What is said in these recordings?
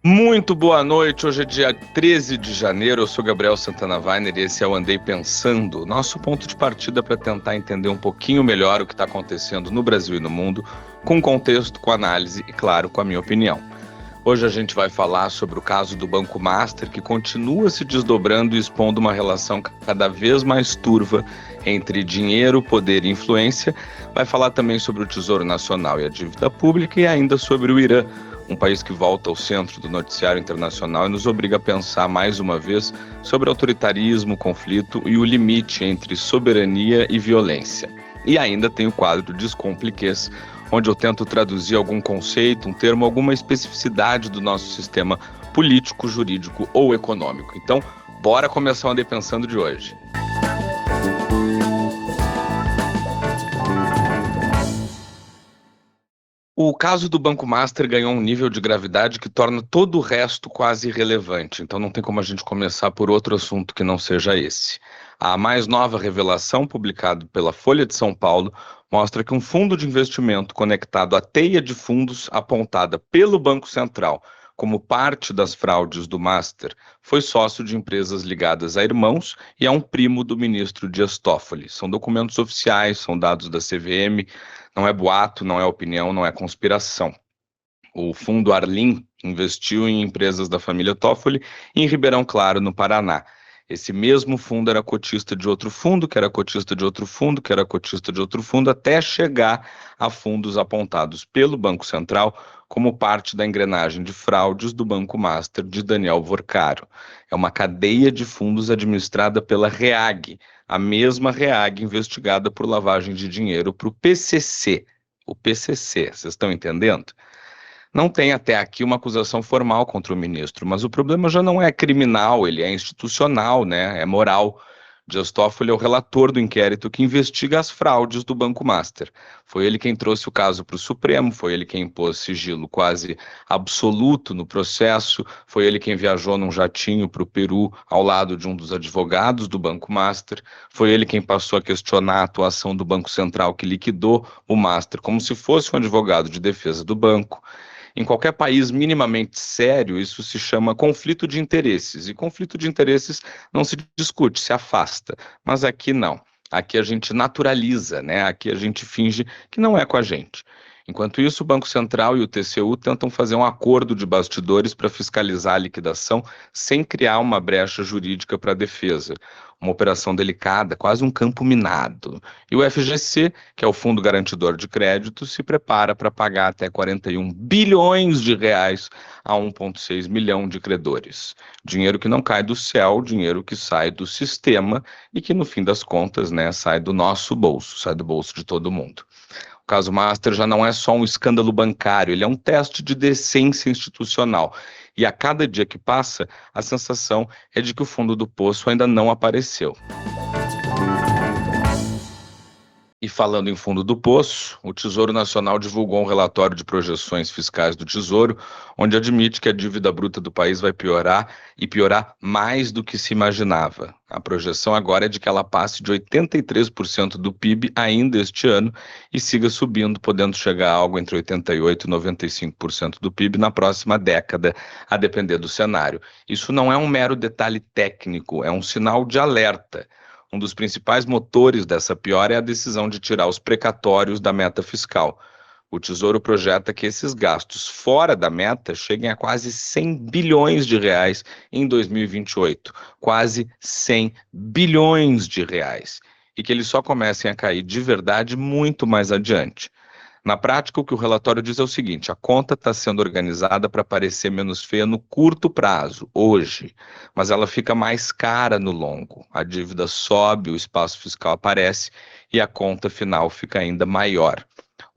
Muito boa noite, hoje é dia 13 de janeiro, eu sou Gabriel Santana Weiner e esse é o Andei Pensando, nosso ponto de partida para tentar entender um pouquinho melhor o que está acontecendo no Brasil e no mundo, com contexto, com análise e, claro, com a minha opinião. Hoje a gente vai falar sobre o caso do Banco Master, que continua se desdobrando e expondo uma relação cada vez mais turva entre dinheiro, poder e influência. Vai falar também sobre o Tesouro Nacional e a dívida pública e ainda sobre o Irã, um país que volta ao centro do noticiário internacional e nos obriga a pensar mais uma vez sobre autoritarismo, conflito e o limite entre soberania e violência. E ainda tem o quadro Descompliquês, onde eu tento traduzir algum conceito, um termo, alguma especificidade do nosso sistema político, jurídico ou econômico. Então, bora começar o Andei Pensando de hoje. O caso do Banco Master ganhou um nível de gravidade que torna todo o resto quase irrelevante, então não tem como a gente começar por outro assunto que não seja esse. A mais nova revelação, publicada pela Folha de São Paulo, mostra que um fundo de investimento conectado à teia de fundos apontada pelo Banco Central como parte das fraudes do Master foi sócio de empresas ligadas a irmãos e a um primo do ministro Dias Toffoli. São documentos oficiais, são dados da CVM. Não é boato, não é opinião, não é conspiração. O fundo Arlim investiu em empresas da família Toffoli em Ribeirão Claro, no Paraná. Esse mesmo fundo era cotista de outro fundo, que era cotista de outro fundo, que era cotista de outro fundo, até chegar a fundos apontados pelo Banco Central como parte da engrenagem de fraudes do Banco Master de Daniel Vorcaro. É uma cadeia de fundos administrada pela REAG, a mesma REAG investigada por lavagem de dinheiro para o PCC. O PCC, vocês estão entendendo? Não tem até aqui uma acusação formal contra o ministro, mas o problema já não é criminal, ele é institucional, né? É moral. Dias Toffoli é o relator do inquérito que investiga as fraudes do Banco Master. Foi ele quem trouxe o caso para o Supremo, foi ele quem impôs sigilo quase absoluto no processo, foi ele quem viajou num jatinho para o Peru ao lado de um dos advogados do Banco Master, foi ele quem passou a questionar a atuação do Banco Central que liquidou o Master como se fosse um advogado de defesa do banco. Em qualquer país minimamente sério, isso se chama conflito de interesses. E conflito de interesses não se discute, se afasta. Mas aqui não. Aqui a gente naturaliza, né? Aqui a gente finge que não é com a gente. Enquanto isso, o Banco Central e o TCU tentam fazer um acordo de bastidores para fiscalizar a liquidação sem criar uma brecha jurídica para a defesa. Uma operação delicada, quase um campo minado. E o FGC, que é o Fundo Garantidor de Crédito, se prepara para pagar até 41 bilhões de reais a 1,6 milhão de credores. Dinheiro que não cai do céu, dinheiro que sai do sistema e que, no fim das contas, né, sai do nosso bolso, sai do bolso de todo mundo. O caso Master já não é só um escândalo bancário, ele é um teste de decência institucional. E a cada dia que passa, a sensação é de que o fundo do poço ainda não apareceu. E falando em fundo do poço, o Tesouro Nacional divulgou um relatório de projeções fiscais do Tesouro, onde admite que a dívida bruta do país vai piorar e piorar mais do que se imaginava. A projeção agora é de que ela passe de 83% do PIB ainda este ano e siga subindo, podendo chegar a algo entre 88% e 95% do PIB na próxima década, a depender do cenário. Isso não é um mero detalhe técnico, é um sinal de alerta. Um dos principais motores dessa piora é a decisão de tirar os precatórios da meta fiscal. O Tesouro projeta que esses gastos fora da meta cheguem a quase 100 bilhões de reais em 2028, quase 100 bilhões de reais, e que eles só comecem a cair de verdade muito mais adiante. Na prática, o que o relatório diz é o seguinte: a conta está sendo organizada para parecer menos feia no curto prazo, hoje, mas ela fica mais cara no longo. A dívida sobe, o espaço fiscal aparece e a conta final fica ainda maior.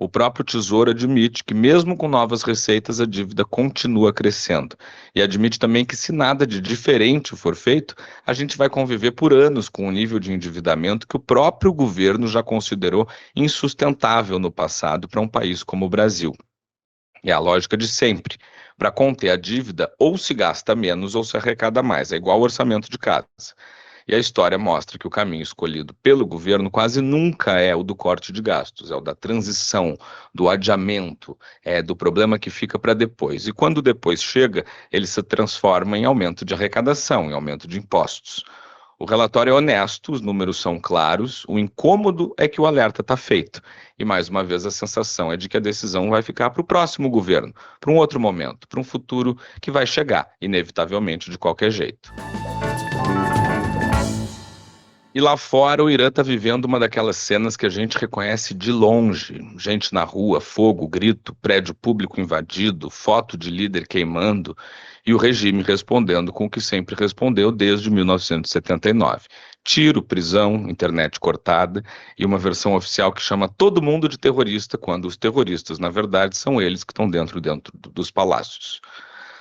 O próprio Tesouro admite que, mesmo com novas receitas, a dívida continua crescendo. E admite também que, se nada de diferente for feito, a gente vai conviver por anos com um nível de endividamento que o próprio governo já considerou insustentável no passado para um país como o Brasil. É a lógica de sempre. Para conter a dívida, ou se gasta menos ou se arrecada mais. É igual o orçamento de casa. E a história mostra que o caminho escolhido pelo governo quase nunca é o do corte de gastos, é o da transição, do adiamento, é do problema que fica para depois. E quando depois chega, ele se transforma em aumento de arrecadação, em aumento de impostos. O relatório é honesto, os números são claros, o incômodo é que o alerta está feito. E mais uma vez a sensação é de que a decisão vai ficar para o próximo governo, para um outro momento, para um futuro que vai chegar, inevitavelmente, de qualquer jeito. E lá fora, o Irã está vivendo uma daquelas cenas que a gente reconhece de longe. Gente na rua, fogo, grito, prédio público invadido, foto de líder queimando, e o regime respondendo com o que sempre respondeu desde 1979. Tiro, prisão, internet cortada e uma versão oficial que chama todo mundo de terrorista, quando os terroristas, na verdade, são eles que estão dentro dos palácios.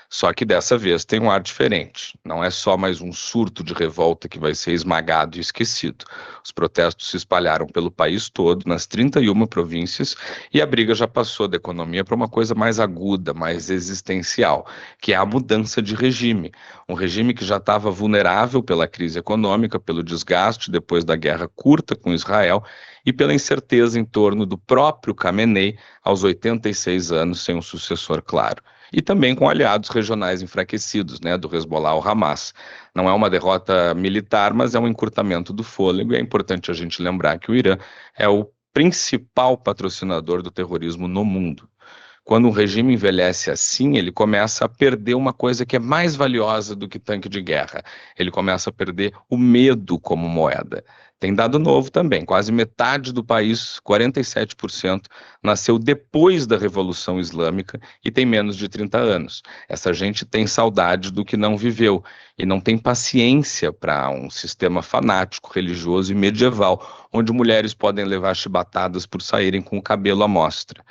Só que dessa vez tem um ar diferente. Não é só mais um surto de revolta que vai ser esmagado e esquecido. Os protestos se espalharam pelo país todo, nas 31 províncias, e a briga já passou da economia para uma coisa mais aguda, mais existencial, que é a mudança de regime. Um regime que já estava vulnerável pela crise econômica, pelo desgaste depois da guerra curta com Israel e pela incerteza em torno do próprio Khamenei aos 86 anos sem um sucessor claro. E também com aliados regionais enfraquecidos, né, do Hezbollah ao Hamas. Não é uma derrota militar, mas é um encurtamento do fôlego, e é importante a gente lembrar que o Irã é o principal patrocinador do terrorismo no mundo. Quando um regime envelhece assim, ele começa a perder uma coisa que é mais valiosa do que tanque de guerra. Ele começa a perder o medo como moeda. Tem dado novo também, quase metade do país, 47%, nasceu depois da Revolução Islâmica e tem menos de 30 anos. Essa gente tem saudade do que não viveu e não tem paciência para um sistema fanático, religioso e medieval, onde mulheres podem levar chibatadas por saírem com o cabelo à mostra.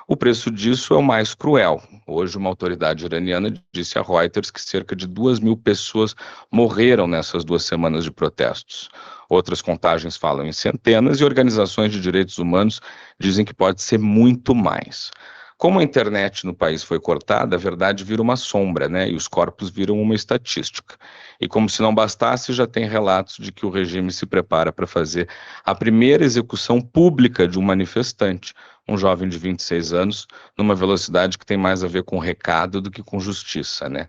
O preço disso é o mais cruel. Hoje, uma autoridade iraniana disse a Reuters que cerca de 2.000 pessoas morreram nessas 2 semanas de protestos. Outras contagens falam em centenas e organizações de direitos humanos dizem que pode ser muito mais. Como a internet no país foi cortada, a verdade vira uma sombra, né? E os corpos viram uma estatística. E como se não bastasse, já tem relatos de que o regime se prepara para fazer a primeira execução pública de um manifestante, um jovem de 26 anos, numa velocidade que tem mais a ver com recado do que com justiça, né?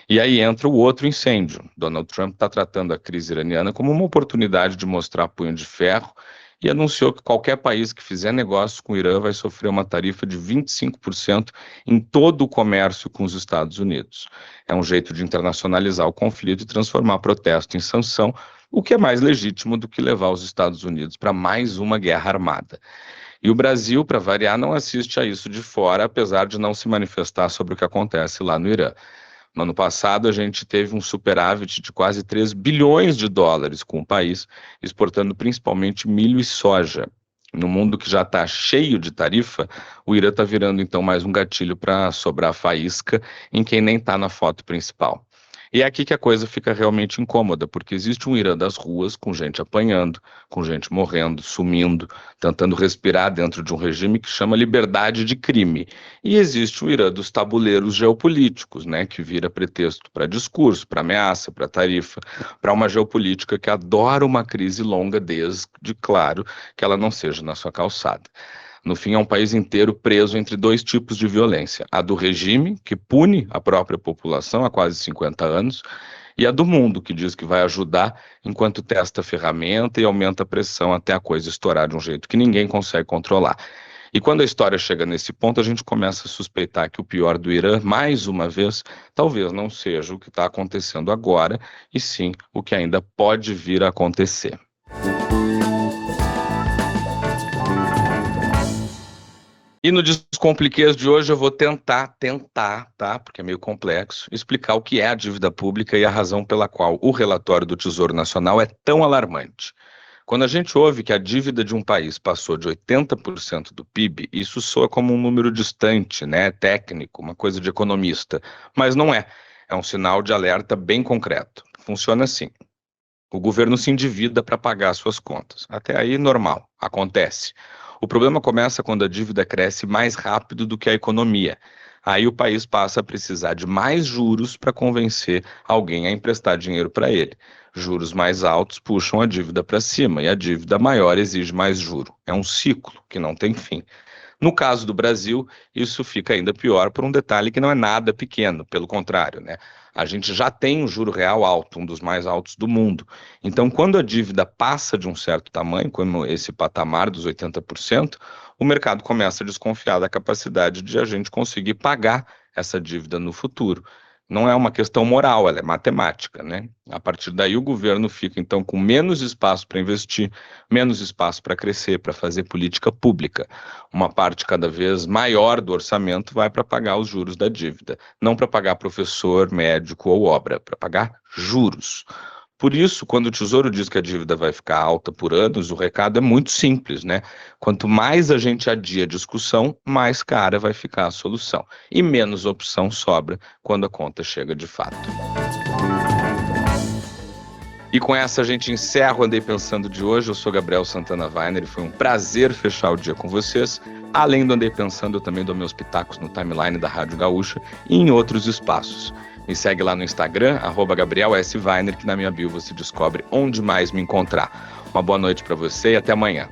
E aí entra o outro incêndio. Donald Trump está tratando a crise iraniana como uma oportunidade de mostrar punho de ferro e anunciou que qualquer país que fizer negócio com o Irã vai sofrer uma tarifa de 25% em todo o comércio com os Estados Unidos. É um jeito de internacionalizar o conflito e transformar protesto em sanção, o que é mais legítimo do que levar os Estados Unidos para mais uma guerra armada. E o Brasil, para variar, não assiste a isso de fora, apesar de não se manifestar sobre o que acontece lá no Irã. No ano passado, a gente teve um superávit de quase 3 bilhões de dólares com o país, exportando principalmente milho e soja. No mundo que já está cheio de tarifa, o Irã está virando então mais um gatilho para sobrar faísca em quem nem está na foto principal. E é aqui que a coisa fica realmente incômoda, porque existe um Irã das ruas com gente apanhando, com gente morrendo, sumindo, tentando respirar dentro de um regime que chama liberdade de crime. E existe o Irã dos tabuleiros geopolíticos, né, que vira pretexto para discurso, para ameaça, para tarifa, para uma geopolítica que adora uma crise longa desde, claro, que ela não seja na sua calçada. No fim, é um país inteiro preso entre dois tipos de violência: a do regime, que pune a própria população há quase 50 anos, e a do mundo, que diz que vai ajudar enquanto testa a ferramenta e aumenta a pressão até a coisa estourar de um jeito que ninguém consegue controlar. E quando a história chega nesse ponto, a gente começa a suspeitar que o pior do Irã, mais uma vez, talvez não seja o que está acontecendo agora, e sim o que ainda pode vir a acontecer. E no Descompliquês de hoje eu vou tentar, tá? Porque é meio complexo, explicar o que é a dívida pública e a razão pela qual o relatório do Tesouro Nacional é tão alarmante. Quando a gente ouve que a dívida de um país passou de 80% do PIB, isso soa como um número distante, né, técnico, uma coisa de economista, mas não é. É um sinal de alerta bem concreto. Funciona assim: o governo se endivida para pagar suas contas. Até aí, normal, acontece. O problema começa quando a dívida cresce mais rápido do que a economia. Aí o país passa a precisar de mais juros para convencer alguém a emprestar dinheiro para ele. Juros mais altos puxam a dívida para cima e a dívida maior exige mais juro. É um ciclo que não tem fim. No caso do Brasil, isso fica ainda pior por um detalhe que não é nada pequeno, pelo contrário, né? A gente já tem um juro real alto, um dos mais altos do mundo. Então, quando a dívida passa de um certo tamanho, como esse patamar dos 80%, o mercado começa a desconfiar da capacidade de a gente conseguir pagar essa dívida no futuro. Não é uma questão moral, ela é matemática, né? A partir daí, o governo fica, então, com menos espaço para investir, menos espaço para crescer, para fazer política pública. Uma parte cada vez maior do orçamento vai para pagar os juros da dívida, não para pagar professor, médico ou obra, para pagar juros. Por isso, quando o Tesouro diz que a dívida vai ficar alta por anos, o recado é muito simples, né? Quanto mais a gente adia a discussão, mais cara vai ficar a solução. E menos opção sobra quando a conta chega de fato. E com essa a gente encerra o Andei Pensando de hoje. Eu sou Gabriel Santana Weiner e foi um prazer fechar o dia com vocês. Além do Andei Pensando, eu também dou meus pitacos no timeline da Rádio Gaúcha e em outros espaços. Me segue lá no Instagram, @GabrielSWeiner, que na minha bio você descobre onde mais me encontrar. Uma boa noite para você e até amanhã.